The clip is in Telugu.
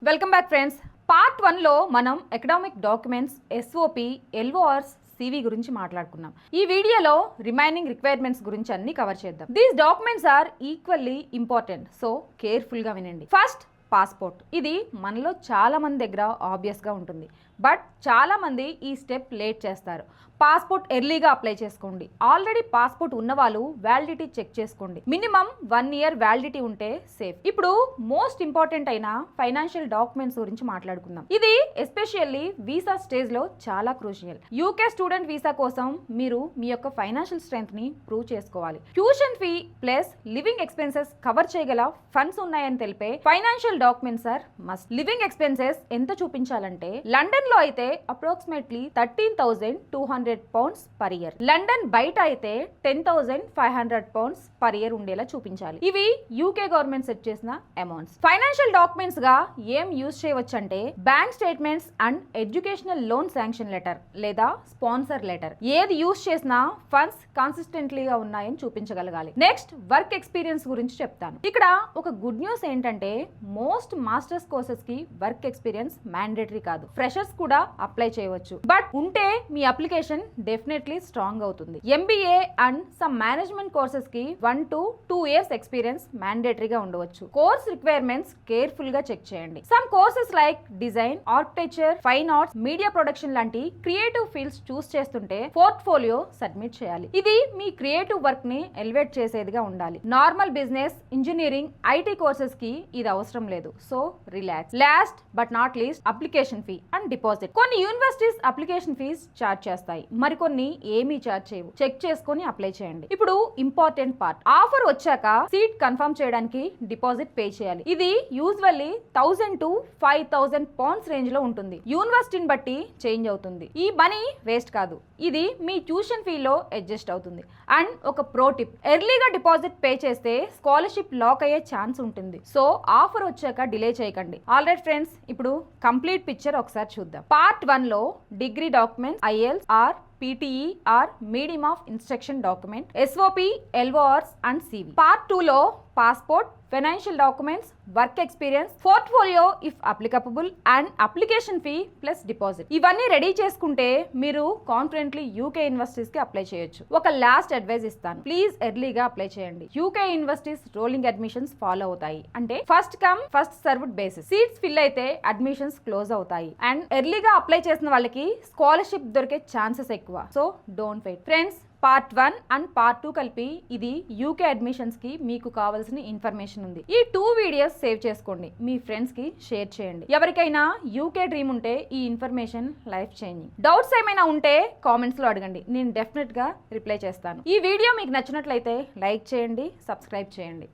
Welcome back friends. పార్ట్ 1లో మనం economic documents, SOP, LORs, CV గురించి మాట్లాడుకున్నాం. ఈ వీడియోలో రిమైనింగ్ రిక్వైర్మెంట్స్ గురించి అన్ని కవర్ చేద్దాం. These documents are equally important, so careful గా వినండి. First, passport. ఇది మనలో చాలా మంది దగ్గర ఆబ్వియస్ గా ఉంటుంది, బట్ చాలా మంది ఈ స్టెప్ లేట్ చేస్తారు. పాస్పోర్ట్ ఎర్లీగా అప్లై చేసుకోండి. ఆల్రెడీ పాస్పోర్ట్ ఉన్న వాళ్ళు వ్యాలిడిటీ చెక్ చేసుకోండి. మినిమం 1 year వ్యాలిడిటీ ఉంటే సేఫ్. ఇప్పుడు మోస్ట్ ఇంపార్టెంట్ అయిన ఫైనాన్షియల్ డాక్యుమెంట్స్ గురించి మాట్లాడుకుందాం. ఇది ఎస్పెషల్లీ వీసా స్టేజ్ లో చాలా క్రూషియల్. యూకే స్టూడెంట్ వీసా కోసం మీరు మీ యొక్క ఫైనాన్షియల్ స్ట్రెంగ్త్ ని ప్రూవ్ చేసుకోవాలి. Tuition fee plus living expenses cover చేయగల ఫండ్స్ ఉన్నాయని తెలిపే financial documents are must. Living expenses ఎంత చూపించాలంటే లండన్ లో అయితే approximately 13,200 pounds per year. London బయట అయితే 10,500 pounds per year ఉండేలా చూపించాలి. ఇవి యూకే గవర్నమెంట్ సెట్ చేసిన అమౌంట్స్. ఫైనాన్షియల్ డాక్యుమెంట్స్ గా ఏం యూజ్ చేయవచ్చు అంటే bank statements and educational loan sanction letter లేదా స్పాన్సర్ లెటర్. ఏది యూజ్ చేసినా ఫండ్స్ కన్సిస్టెంట్లీగా ఉన్నాయని చూపించగలగాలి. నెక్స్ట్, వర్క్ ఎక్స్పీరియన్స్ గురించి చెప్తాను. ఇక్కడ ఒక గుడ్ న్యూస్ ఏంటంటే మోస్ట్ మాస్టర్స్ కోర్సెస్ కి వర్క్ ఎక్స్పీరియన్స్ మ్యాండేటరీ కాదు, ఫ్రెషర్స్ కూడా అప్లై చేయవచ్చు. బట్ ఉంటే మీ అప్లికేషన్ డెఫినెట్లీ స్ట్రాంగ్ అవుతుంది. MBA and some management courses కి 1 to 2 years ఎక్స్పీరియన్స్ మ్యాండేటరీగా ఉండవచ్చు. కోర్స్ రిక్వైర్మెంట్స్ కేర్ఫుల్ గా చెక్ చేయండి. Some courses like design, architecture, fine arts, media production లాంటి క్రియేటివ్ ఫీల్డ్స్ చూస్ చేస్తుంటే పోర్ట్ఫోలియో సబ్మిట్ చేయాలి. ఇది మీ క్రియేటివ్ వర్క్ ని ఎలివేట్ చేసేదిగా ఉండాలి. Normal business, engineering, IT courses కి ఇది అవసరం లేదు, so relax. Last but not least, application fee and deposit. కొన్ని యూనివర్సిటీస్ అప్లికేషన్ ఫీజ్ చార్జ్ చేస్తాయి, మరికొన్ని ఏమీ చార్జ్ చేయవు. చెక్ చేసుకొని అప్లై చేయండి. ఇప్పుడు ఇంపార్టెంట్ పార్ట్, ఆఫర్ వచ్చాక సీట్ కన్ఫర్మ్ చేయడానికి డిపాజిట్ పే చేయాలి. ఇది యూజువల్లీ 1,000 to 5,000 pounds రేంజ్ లో ఉంటుంది. యూనివర్సిటీని బట్టి చేంజ్ అవుతుంది. ఈ మనీ వేస్ట్ కాదు, ఇది మీ ట్యూషన్ ఫీలో అడ్జస్ట్ అవుతుంది. అండ్ ఒక ప్రో టిప్, ఎర్లీగా డిపాజిట్ పే చేస్తే స్కాలర్షిప్ లాక్ అయ్యే ఛాన్స్ ఉంటుంది. సో ఆఫర్ వచ్చాక డిలే చేయకండి. ఆల్రైట్ ఫ్రెండ్స్, ఇప్పుడు కంప్లీట్ పిక్చర్ ఒకసారి చూద్దాం. పార్ట్ 1లో degree documents, IELTS or PTE or medium of instruction document, SOP, LORs and CV. Part 2లో passport, financial documents, work experience, portfolio if applicable and application fee plus deposit. ఇవన్నీ రెడీ చేసుకుంటే మీరు కాన్ఫిడెంట్లీ యూకే యూనివర్సిటీస్ కి అప్లై చేయొచ్చు. ఒక లాస్ట్ అడ్వైస్ ఇస్తాను, ప్లీజ్ ఎర్లీగా అప్లై చేయండి. UK universities rolling admissions follow అవుతాయి, అంటే first come first served basis. Seats fill అయితే అడ్మిషన్స్ క్లోజ్ అవుతాయి అండ్ ఎర్లీగా అప్లై చేసిన వాళ్ళకి స్కాలర్షిప్ దొరికే ఛాన్సెస్ ఎక్కువ. So don't wait friends. Part 1 and part 2 కలిపి ఇది యూకే అడ్మిషన్స్ కి మీకు కావాల్సిన ఇన్ఫర్మేషన్ ఉంది. ఈ 2 వీడియోస్ సేవ్ చేసుకోండి, మీ ఫ్రెండ్స్ కి షేర్ చేయండి. ఎవరికైనా యూకే డ్రీమ్ ఉంటే ఈ ఇన్ఫర్మేషన్ లైఫ్ చేంజింగ్. డౌట్స్ ఏమైనా ఉంటే కామెంట్స్ లో అడగండి, నేను డెఫినెట్ గా రిప్లై చేస్తాను. ఈ వీడియో మీకు నచ్చినట్లయితే లైక్ చేయండి, సబ్స్క్రైబ్ చేయండి.